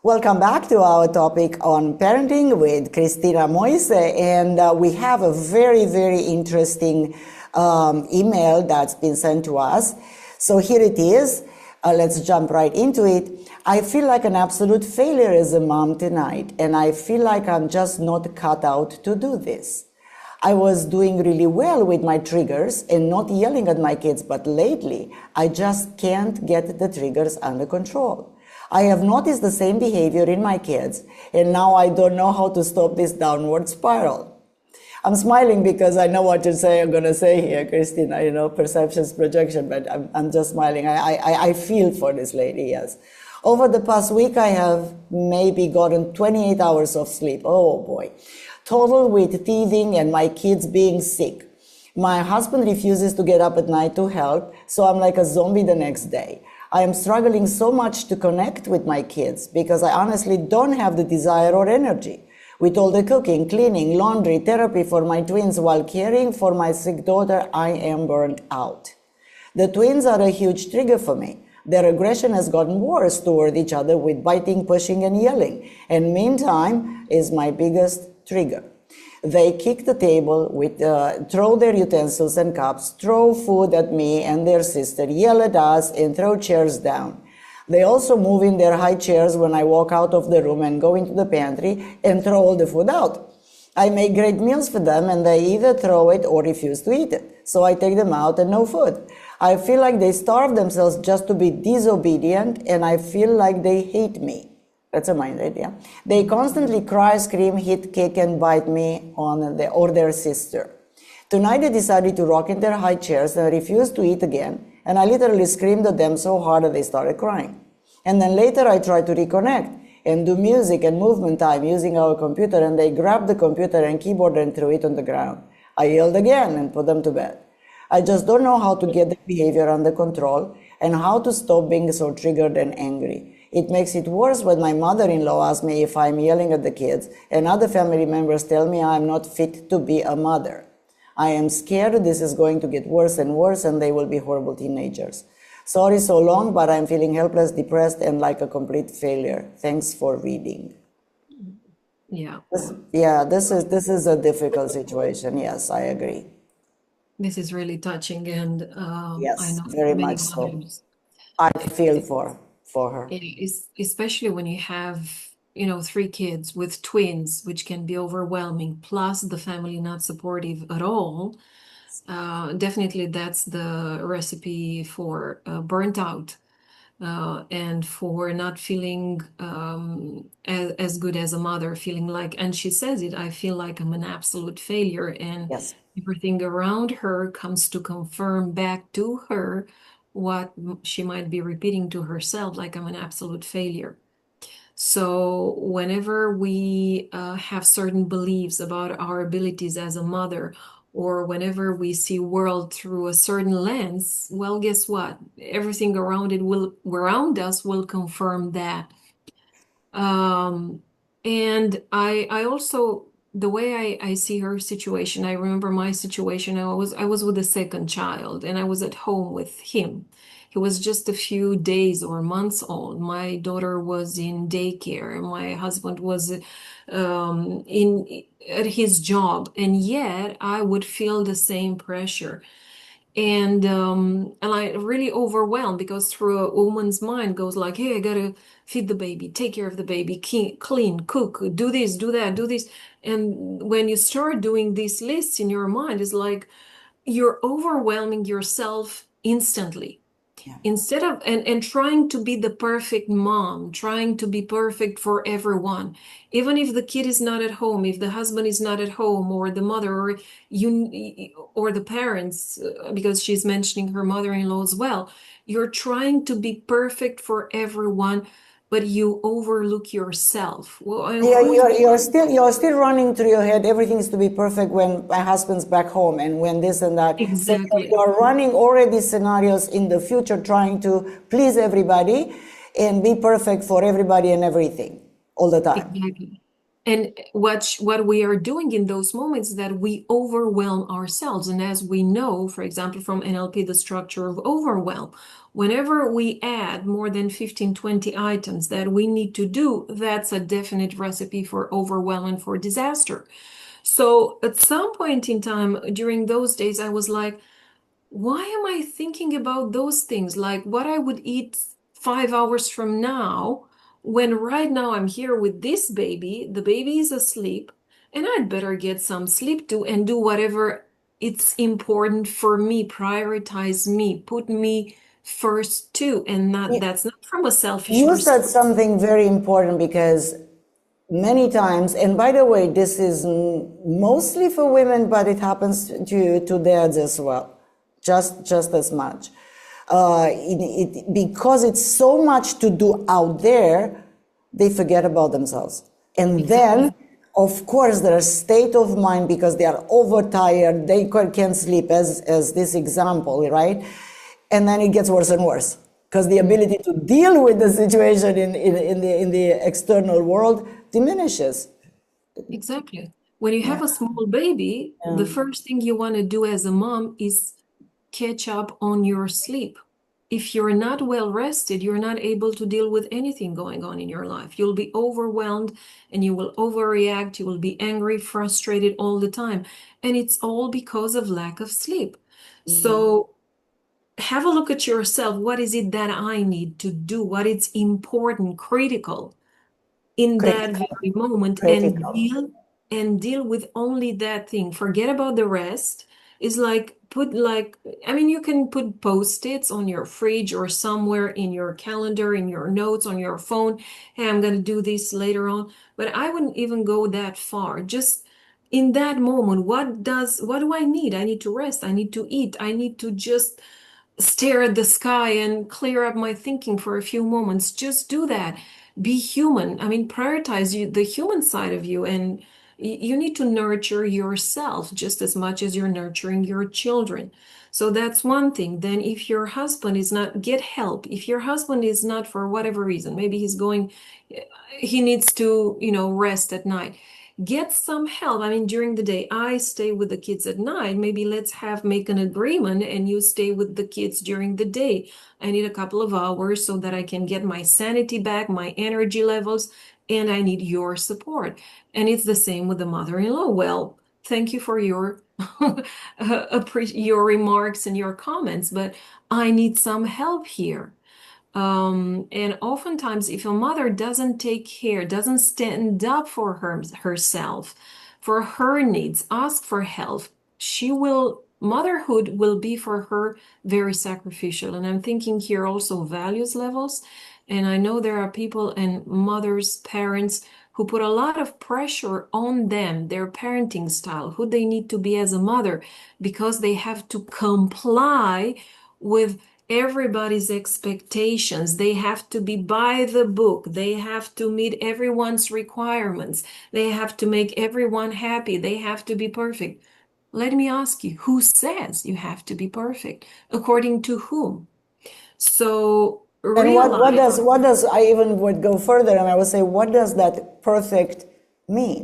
Welcome back to our topic on parenting with Cristina Moise, and we have a very, very interesting email that's been sent to us. So here it is. Let's jump right into it. I feel like an absolute failure as a mom tonight, and I feel like I'm just not cut out to do this. I was doing really well with my triggers and not yelling at my kids, but lately I just can't get the triggers under control. I have noticed the same behavior in my kids, and now I don't know how to stop this downward spiral. I'm smiling because I know what I'm going to say here, Christina, perceptions, projection, but I'm just smiling. I feel for this lady, yes. Over the past week, I have maybe gotten 28 hours of sleep. Oh boy. Total with teething and my kids being sick. My husband refuses to get up at night to help, so I'm like a zombie the next day. I am struggling so much to connect with my kids because I honestly don't have the desire or energy. With all the cooking, cleaning, laundry, therapy for my twins while caring for my sick daughter, I am burnt out. The twins are a huge trigger for me. Their aggression has gotten worse toward each other with biting, pushing, and yelling. And meantime is my biggest trigger. They kick the table, throw their utensils and cups, throw food at me and their sister, yell at us, and throw chairs down. They also move in their high chairs when I walk out of the room and go into the pantry and throw all the food out. I make great meals for them and they either throw it or refuse to eat it. So I take them out and no food. I feel like they starve themselves just to be disobedient, and I feel like they hate me. That's a mind idea. They constantly cry, scream, hit, kick, and bite me or their sister. Tonight they decided to rock in their high chairs and refused to eat again, and I literally screamed at them so hard that they started crying. And then later I tried to reconnect and do music and movement time using our computer, and they grabbed the computer and keyboard and threw it on the ground. I yelled again and put them to bed. I just don't know how to get the behavior under control and how to stop being so triggered and angry. It makes it worse when my mother-in-law asks me if I'm yelling at the kids, and other family members tell me I'm not fit to be a mother. I am scared this is going to get worse and worse, and they will be horrible teenagers. Sorry so long, but I'm feeling helpless, depressed, and like a complete failure. Thanks for reading. Yeah. This is a difficult situation. Yes, I agree. This is really touching, and yes, I know very many much so. mothers. I feel for her. Especially when you have, 3 kids with twins, which can be overwhelming, plus the family not supportive at all. Definitely that's the recipe for burnt out. And for not feeling as good as a mother, feeling like, and she says it, I feel like I'm an absolute failure, and yes. everything around her comes to confirm back to her what she might be repeating to herself, like I'm an absolute failure. So whenever we have certain beliefs about our abilities as a mother, or whenever we see world through a certain lens, well, guess what? Everything around us will confirm that. And I also, the way I see her situation, I remember my situation. I was with a second child, and I was at home with him. He was just a few days or months old. My daughter was in daycare, and my husband was at his job, and yet I would feel the same pressure. And I really overwhelmed, because through a woman's mind goes like, hey, I gotta feed the baby, take care of the baby, clean, cook, do this, do that, do this. And when you start doing these lists in your mind, it's like you're overwhelming yourself instantly. Yeah. Instead of and trying to be the perfect mom, trying to be perfect for everyone, even if the kid is not at home, if the husband is not at home, or the mother, or you, or the parents, because she's mentioning her mother-in-law as well, you're trying to be perfect for everyone, but you overlook yourself. Well, Yeah, you're still running through your head. Everything's to be perfect when my husband's back home and when this and that. Exactly. So you're running already scenarios in the future, trying to please everybody and be perfect for everybody and everything all the time. Exactly. And what we are doing in those moments is that we overwhelm ourselves. And as we know, for example, from NLP, the structure of overwhelm, Whenever we add more than 15, 20 items that we need to do, that's a definite recipe for overwhelm and for disaster. So at some point in time during those days, I was like, why am I thinking about those things? Like what I would eat 5 hours from now, when right now I'm here with this baby, the baby is asleep, and I'd better get some sleep too and do whatever it's important for me, prioritize me, put me first too. And not that's not from a selfish You said perspective. something very important because many times, and by the way, this is mostly for women, but it happens to dads as well, just as much. Because it's so much to do out there, they forget about themselves. And then, Exactly. of course, their state of mind, because they are overtired, they can't sleep, as this example, right? And then it gets worse and worse because the ability to deal with the situation in the external world diminishes. Exactly. When you Yeah. have a small baby, the first thing you want to do as a mom is catch up on your sleep. If you're not well rested, you're not able to deal with anything going on in your life. You'll be overwhelmed and you will overreact. You will be angry, frustrated all the time. And it's all because of lack of sleep. So have a look at yourself. What is it that I need to do? What is important, critical in that Critical, very moment, critical. and deal with only that thing. Forget about the rest. Is like put like I mean you can put post-its on your fridge or somewhere in your calendar, in your notes, on your phone. Hey, I'm going to do this later on. But I wouldn't even go that far. Just in that moment, what do I need? I need to rest. I need to eat. I need to just stare at the sky and clear up my thinking for a few moments. Just do that. Be human. I mean, prioritize the human side of you, and you need to nurture yourself just as much as you're nurturing your children. So that's one thing. Then, if your husband is not, get help. If your husband is not, for whatever reason, maybe he needs to, rest at night. Get some help. I mean, during the day, I stay with the kids at night. Maybe let's make an agreement and you stay with the kids during the day. I need a couple of hours so that I can get my sanity back, my energy levels, and I need your support. And it's the same with the mother-in-law. Well, thank you for your your remarks and your comments, but I need some help here. And oftentimes, if a mother doesn't take care, doesn't stand up for herself, for her needs, ask for help, motherhood will be for her very sacrificial. And I'm thinking here also values levels. And I know there are people and mothers, parents who put a lot of pressure on them, their parenting style, who they need to be as a mother, because they have to comply with everybody's expectations. They have to be by the book. They have to meet everyone's requirements. They have to make everyone happy. They have to be perfect. Let me ask you, who says you have to be perfect? According to whom? So And realize what does I even would go further and I would say, what does that perfect mean?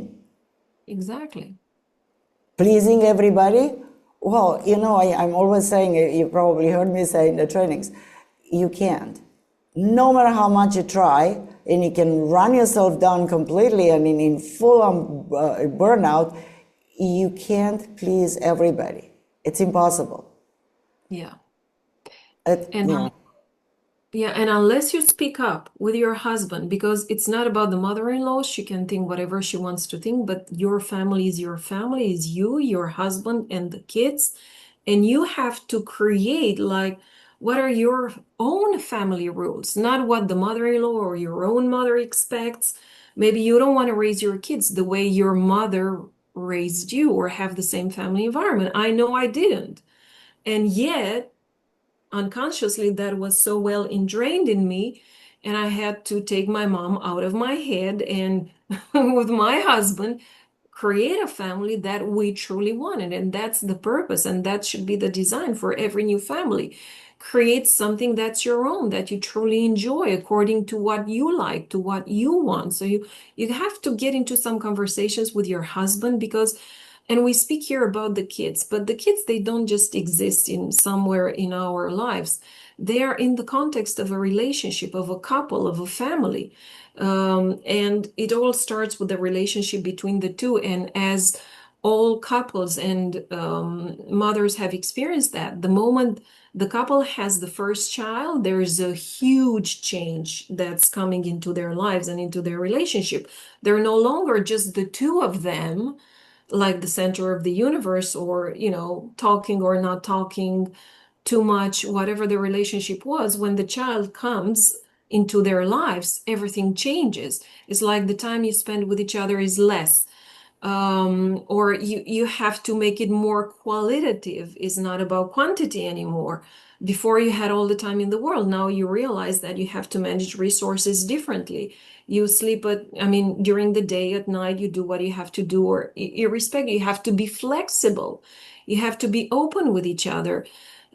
exactly. Pleasing everybody? Well, I'm always saying, you probably heard me say in the trainings, you can't. No matter how much you try, and you can run yourself down completely and in full on burnout, you can't please everybody. It's impossible. Yeah. It, And yeah. Yeah, and unless you speak up with your husband, because it's not about the mother-in-law, she can think whatever she wants to think, but your family, is you, your husband, and the kids. And you have to create like what are your own family rules, not what the mother-in-law or your own mother expects. Maybe you don't want to raise your kids the way your mother raised you or have the same family environment. I know I didn't. And yet, unconsciously that was so well ingrained in me, and I had to take my mom out of my head and with my husband create a family that we truly wanted. And that's the purpose, and that should be the design for every new family. Create something that's your own, that you truly enjoy according to what you like, to what you want. So you have to get into some conversations with your husband, because and we speak here about the kids, but the kids, they don't just exist in somewhere in our lives. They are in the context of a relationship, of a couple, of a family. And it all starts with the relationship between the two. And as all couples and mothers have experienced that, the moment the couple has the first child, there is a huge change that's coming into their lives and into their relationship. They're no longer just the two of them, like the center of the universe, or, talking or not talking too much, whatever the relationship was. When the child comes into their lives, everything changes. It's like the time you spend with each other is less. Or you have to make it more qualitative. It's not about quantity anymore. Before you had all the time in the world. Now you realize that you have to manage resources differently. You sleep during the day, at night, you do what you have to do, or irrespective, you have to be flexible. You have to be open with each other.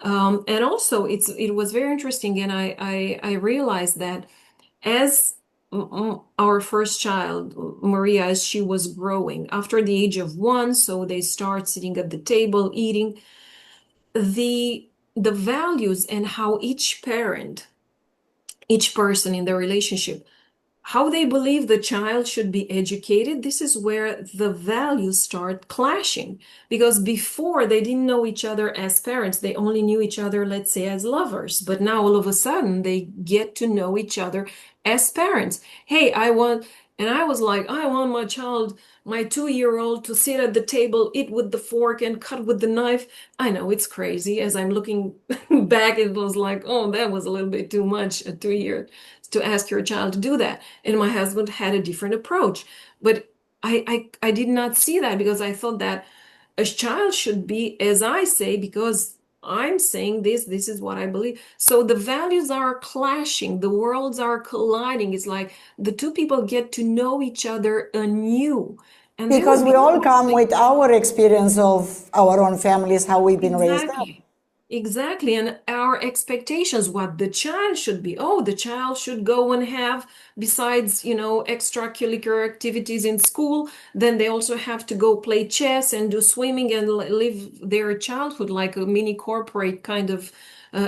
And also it was very interesting, and I realized that as our first child, Maria, as she was growing, after the age of 1, so they start sitting at the table, eating, the values and how each parent, each person in the relationship, how they believe the child should be educated, this is where the values start clashing. Because before, they didn't know each other as parents, they only knew each other, let's say, as lovers. But now all of a sudden they get to know each other as parents. Hey, I want my child, my 2-year-old, to sit at the table, eat with the fork and cut with the knife. I know it's crazy. As I'm looking back, it was like, oh, that was a little bit too much at 2 years to ask your child to do that. And my husband had a different approach. But I did not see that, because I thought that a child should be as I say, because I'm saying this is what I believe. So the values are clashing, the worlds are colliding. It's like the two people get to know each other anew. And they Because would we be all come with our experience of our own families, how we've been raised up. Exactly. And our expectations, what the child should be. Oh, the child should go and have, besides, extracurricular activities in school, then they also have to go play chess and do swimming and live their childhood like a mini corporate kind of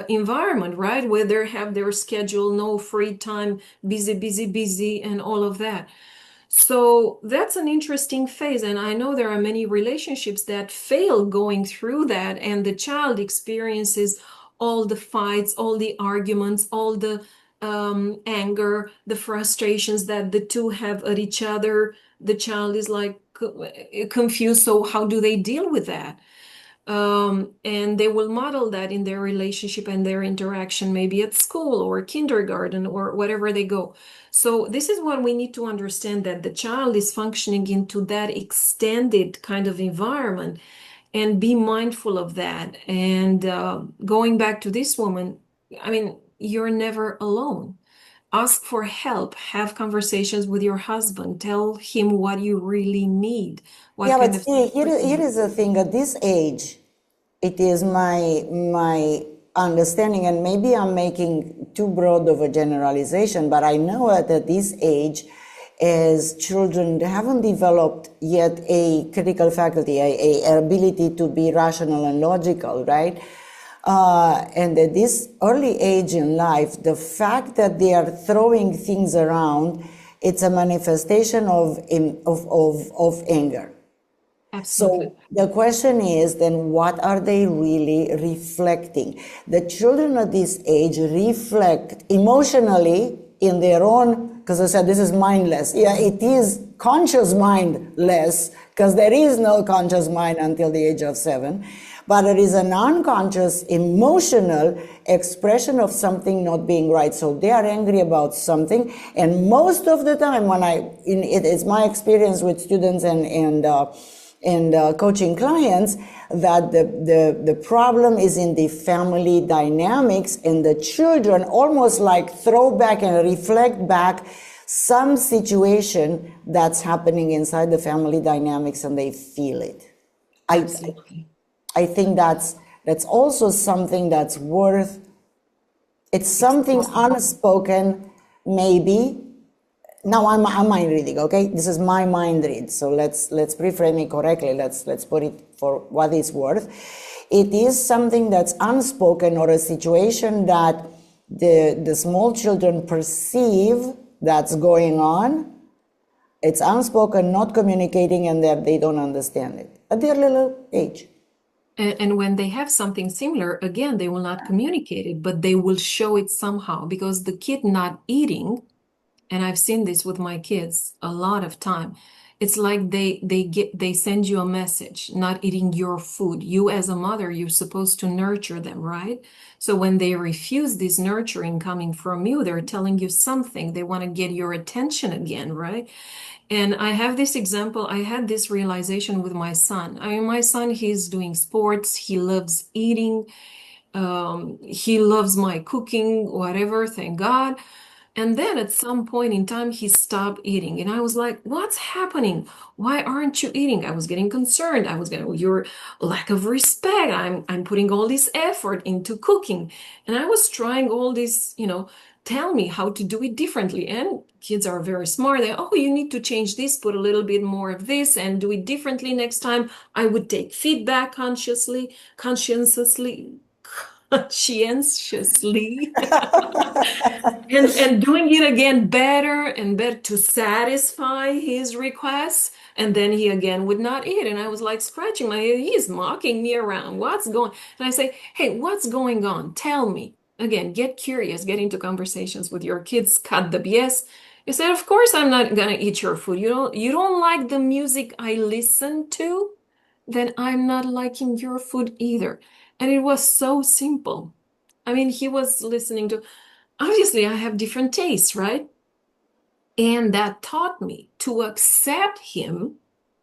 environment, right? Where they have their schedule, no free time, busy, busy, busy, and all of that. So that's an interesting phase. And I know there are many relationships that fail going through that, and the child experiences all the fights, all the arguments, all the anger, the frustrations that the two have at each other. The child is like confused. So how do they deal with that? And they will model that in their relationship and their interaction, maybe at school or kindergarten or wherever they go. So this is what we need to understand, that the child is functioning into that extended kind of environment, and be mindful of that. And going back to this woman, you're never alone. Ask for help, have conversations with your husband, tell him what you really need, what Yeah, but kind of see, support you here need. is the thing. At this age, it is my understanding, and maybe I'm making too broad of a generalization, but I know that at this age, as children, they haven't developed yet a critical faculty, a ability to be rational and logical, right? And at this early age in life, the fact that they are throwing things around, it's a manifestation of anger. Absolutely. So the question is then, what are they really reflecting? The children at this age reflect emotionally in their own, because I said this is mindless. Yeah, it is conscious mindless, because there is no conscious mind until the age of 7. But there is an unconscious emotional expression of something not being right. So they are angry about something. And most of the time it's my experience with students and coaching clients, that the problem is in the family dynamics, and the children almost like throw back and reflect back some situation that's happening inside the family dynamics, and they feel it. Absolutely. I think that's also something that's worth, it's something unspoken, maybe. Now I'm mind reading, okay? This is my mind read, so let's reframe it correctly. Let's put it for what it's worth. it is something that's unspoken, or a situation that the small children perceive that's going on. It's unspoken, not communicating, and that they don't understand it at their little age. And when they have something similar, again, they will not communicate it, but they will show it somehow, because the kid not eating, and I've seen this with my kids a lot of time. It's like they send you a message, not eating your food. You as a mother, you're supposed to nurture them, right? So when they refuse this nurturing coming from you, they're telling you something. They want to get your attention again, right? And I have this example, I had this realization with my son. I mean, my son, he's doing sports, he loves eating, he loves my cooking, whatever, thank God. And then at some point in time, he stopped eating. And I was like, what's happening? Why aren't you eating? I was getting concerned. I was getting your lack of respect. I'm putting all this effort into cooking. And I was trying all this, tell me how to do it differently. And kids are very smart. Oh, you need to change this, put a little bit more of this and do it differently next time. I would take feedback consciously, conscientiously. Conscientiously. And doing it again better and better to satisfy his requests. And then he again would not eat. And I was like scratching my head. He's mocking me around. What's going? And I say, hey, what's going on? Tell me. Again, get curious, get into conversations with your kids, cut the BS. You said, of course I'm not gonna eat your food. You don't like the music I listen to? Then I'm not liking your food either. And it was so simple. I mean, he was listening to, obviously, I have different tastes, right? And that taught me to accept him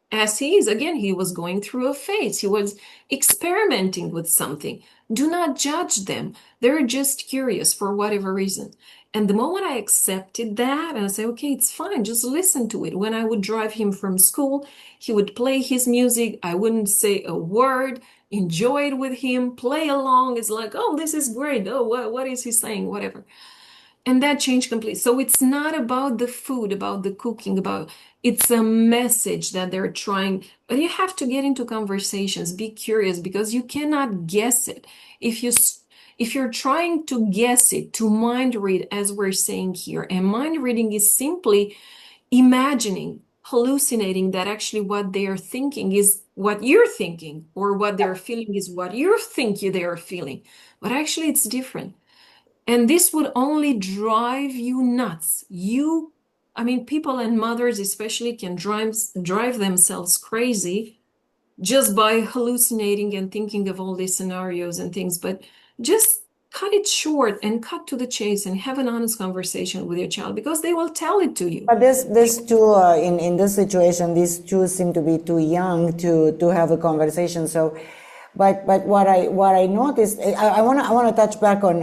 as he is. Again, he was going through a phase, he was experimenting with something. Do not judge them. They're just curious for whatever reason. And the moment I accepted that, and I say, okay, it's fine, just listen to it. When I would drive him from school, he would play his music. I wouldn't say a word, enjoy it with him, play along. It's like, oh, this is great. Oh, what is he saying? Whatever. And that changed completely. So it's not about the food, about the cooking, it's a message that they're trying, but you have to get into conversations, be curious, because you cannot guess it. If you're trying to guess it, to mind read, as we're saying here, and mind reading is simply imagining, hallucinating that actually what they are thinking is what you're thinking, or what they're feeling is what you think they are feeling. But actually it's different. And this would only drive you nuts. People and mothers especially can drive themselves crazy just by hallucinating and thinking of all these scenarios and things. But just cut it short and cut to the chase and have an honest conversation with your child, because they will tell it to you. But this two in this situation, these two seem to be too young to have a conversation. So, but what I noticed, I wanna touch back on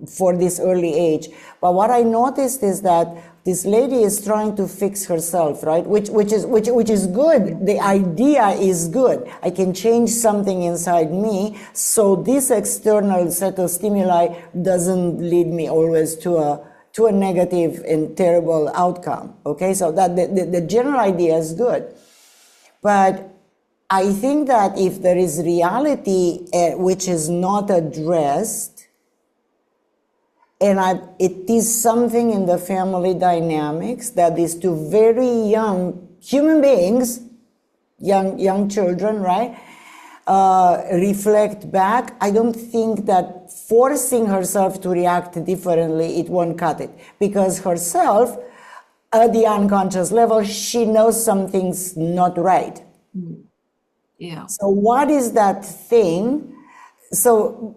for this early age. But what I noticed is that this lady is trying to fix herself, right? Which is good. The idea is good. I can change something inside me, so this external set of stimuli doesn't lead me always to a negative and terrible outcome. Okay, so that the general idea is good, but I think that if there is reality which is not addressed, and it is something in the family dynamics that these two very young human beings, young children, right, reflect back, I don't think that forcing herself to react differently, it won't cut it. Because herself, at the unconscious level, she knows something's not right. Mm. Yeah. So what is that thing? So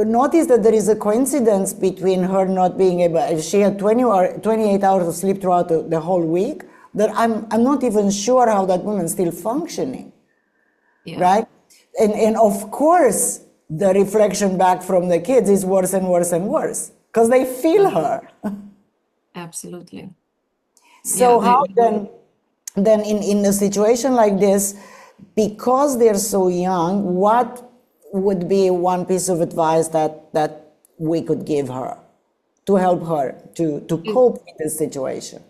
notice that there is a coincidence between her not being able, she had 20 or 28 hours of sleep throughout the whole week, that I'm not even sure how that woman's still functioning. Yeah. Right? And of course, the reflection back from the kids is worse and worse and worse, because they feel her. Absolutely. So yeah, how then in a situation like this, because they're so young, what would be one piece of advice that we could give her to help her to cope with this situation?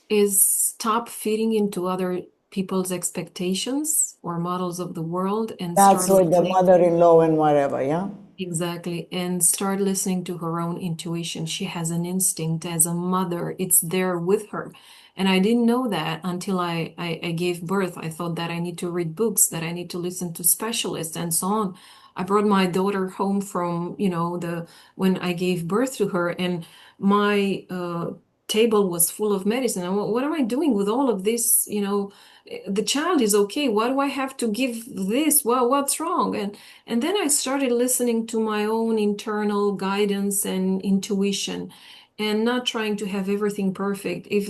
Is stop feeding into other people's expectations or models of the world and That's start with the listening. mother-in-law and whatever, yeah? Exactly. And start listening to her own intuition. She has an instinct as a mother. It's there with her. And I didn't know that until I gave birth. I thought that I need to read books, that I need to listen to specialists and so on. I brought my daughter home from, the when I gave birth to her, and my table was full of medicine. And what am I doing with all of this? The child is okay. Why do I have to give this? Well, what's wrong? And then I started listening to my own internal guidance and intuition and not trying to have everything perfect. If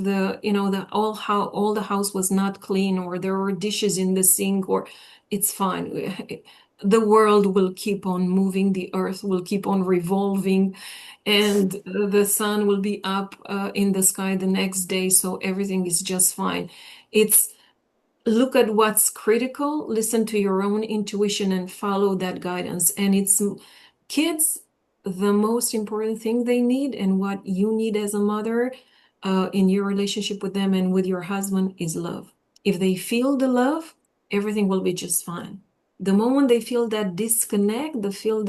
all the house was not clean or there were dishes in the sink, or it's fine. The world will keep on moving, the earth will keep on revolving, and the sun will be up in the sky the next day, so everything is just fine. It's look at what's critical, listen to your own intuition and follow that guidance. And it's kids, the most important thing they need and what you need as a mother in your relationship with them and with your husband is love. If they feel the love, everything will be just fine. The moment they feel that disconnect, they feel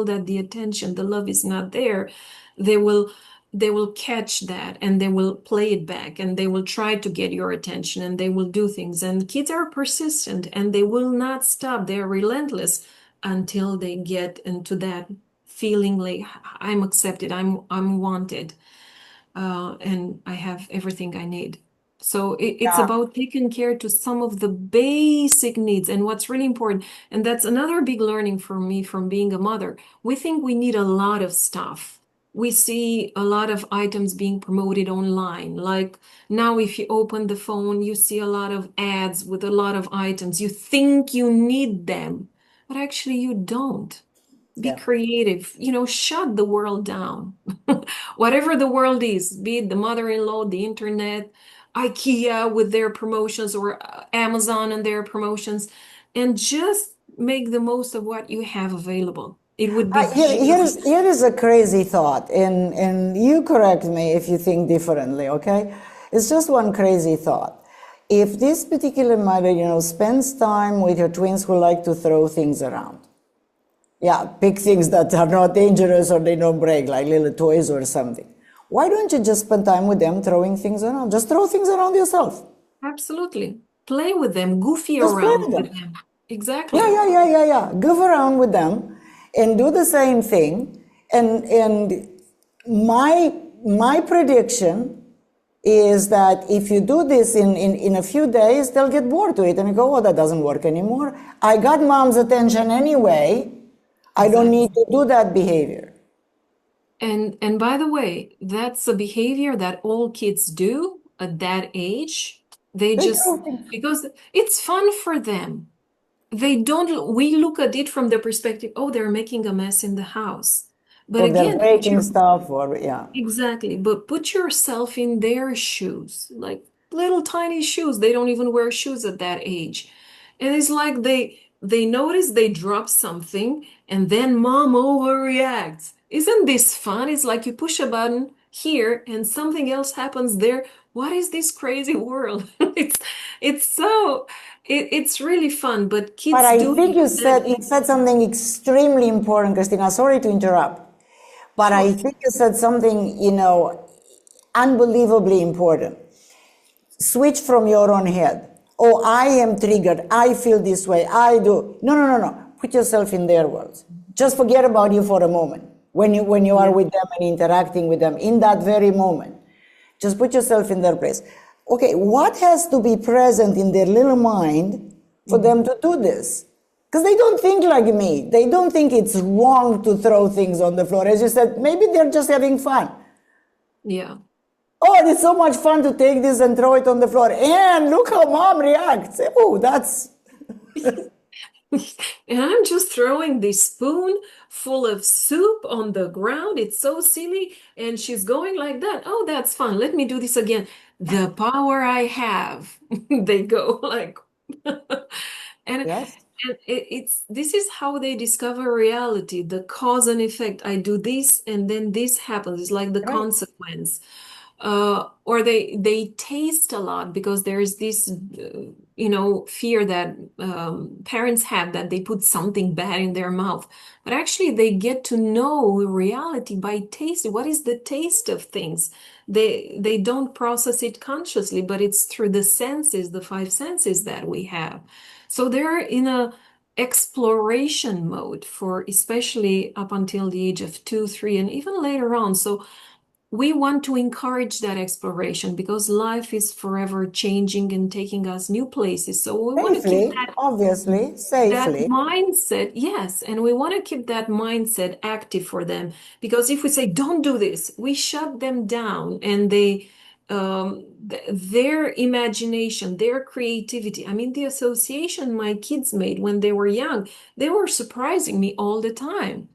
that the attention, the love is not there, they will they will catch that and they will play it back and they will try to get your attention and they will do things. And kids are persistent and they will not stop. They're relentless until they get into that feeling like I'm accepted, I'm wanted, and I have everything I need. So it's Yeah. about taking care to some of the basic needs and what's really important. And that's another big learning for me from being a mother. We think we need a lot of stuff. We see a lot of items being promoted online. Like now, if you open the phone, you see a lot of ads with a lot of items. You think you need them, but actually you don't. Be Yeah. creative, shut the world down. Whatever the world is, be it the mother-in-law, the internet, IKEA with their promotions, or Amazon and their promotions, and just make the most of what you have available. It would be Here, here just is here is a crazy thought, and you correct me if you think differently, okay? It's just one crazy thought. If this particular mother, spends time with her twins who like to throw things around, yeah, pick things that are not dangerous or they don't break, like little toys or something. Why don't you just spend time with them throwing things around? Just throw things around yourself. absolutely play with them, goofy Just play around with with them. them. Yeah, Exactly. yeah, yeah, yeah, yeah. Goof around with them and do the same thing. And my prediction is that if you do this in a few days, they'll get bored to it and go, oh, that doesn't work anymore. I got mom's attention anyway. I don't need Exactly. to do that behavior. And by the way, that's a behavior that all kids do at that age. They They just throw things. because it's fun for them. They don't, we look at it from the perspective, oh, they're making a mess in the house. But Or they're again, put breaking your stuff, or yeah. exactly, but put yourself in their shoes, like little tiny shoes. They don't even wear shoes at that age. And it's like they notice they drop something and then mom overreacts. Isn't this fun? It's like you push a button here and something else happens there. What is this crazy world? It's really fun, but But kids I do think you that. said something extremely important, Christina. Sorry to interrupt. But I Sure. think you said something, unbelievably important. Switch from your own head. Oh, I am triggered. I feel this way. I do. No, no, no, no. Put yourself in their worlds. Just forget about you for a moment. When you are Yeah. with them and interacting with them in that very moment, just put yourself in their place. Okay, what has to be present in their little mind for them Mhm. to do this? Because they don't think like me. They don't think it's wrong to throw things on the floor. As you said, maybe they're just having fun. Yeah. Oh, it's so much fun to take this and throw it on the floor. And look how mom reacts. Oh, that's And I'm just throwing this spoon full of soup on the ground. It's so silly. And she's going like that. Oh, that's fun. Let me do this again. The power I have. They go like, and yes, it's this is how they discover reality, the cause and effect. I do this and then this happens. It's like the right. consequence. or they taste a lot because there's this fear that parents have that they put something bad in their mouth, but actually they get to know reality by tasting. What is the taste of things? They don't process it consciously, but it's through the senses, the five senses that we have. So they're in a exploration mode for especially up until the age of 2, 3, and even later on. So we want to encourage that exploration because life is forever changing and taking us new places. So we want to keep Safely, obviously, that safely. mindset, yes, and we want to keep that mindset active for them, because if we say don't do this, we shut them down, and their imagination, their creativity. I mean, the association my kids made when they were young, they were surprising me all the time.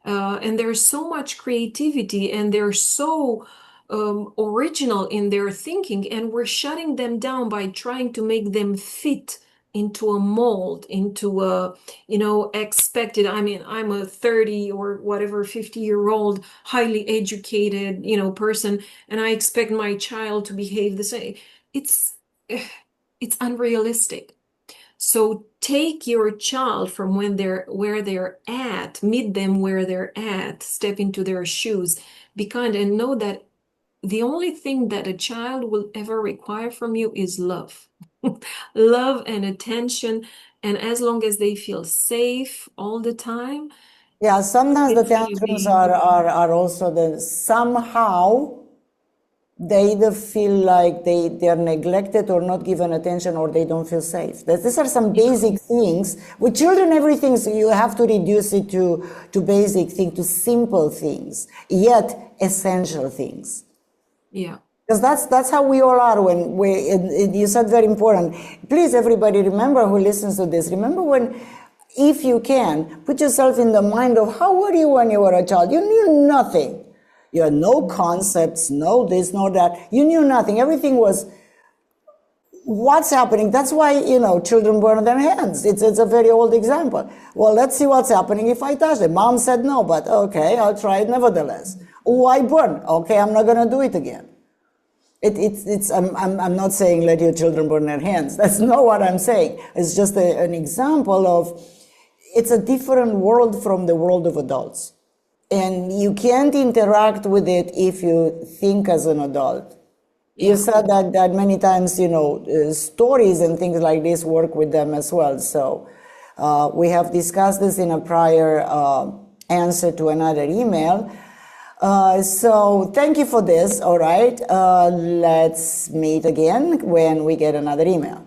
And there's so much creativity, and they're so original in their thinking, and we're shutting them down by trying to make them fit into a mold, into a, expected. I mean, I'm a 30 or whatever, 50-year-old, highly educated, person, and I expect my child to behave the same. It's, it's unrealistic. So take your child from where they're at, meet them where they're at, step into their shoes, be kind, and know that the only thing that a child will ever require from you is love. Love and attention. And as long as they feel safe all the time, Yeah, sometimes the it's gonna tantrums be, are also the somehow they either feel like they're neglected or not given attention, or they don't feel safe. These are some basic things. With children, everything, so you have to reduce it to basic things, to simple things, yet essential things. yeah. Because that's how we all are. When you said very important. Please, everybody, remember who listens to this. Remember when, if you can, put yourself in the mind of how were you when you were a child. You knew nothing. You had no concepts, no this, no that. You knew nothing. Everything was what's happening. That's why, children burn their hands. It's a very old example. Well, let's see what's happening if I touch it. Mom said no, but okay, I'll try it nevertheless. Oh, I burn. Okay, I'm not going to do it again. I'm not saying let your children burn their hands. That's not what I'm saying. It's just an example of, it's a different world from the world of adults. And you can't interact with it if you think as an adult. Yeah. You said that many times, stories and things like this work with them as well. So we have discussed this in a prior answer to another email. So thank you for this. All right. Let's meet again when we get another email.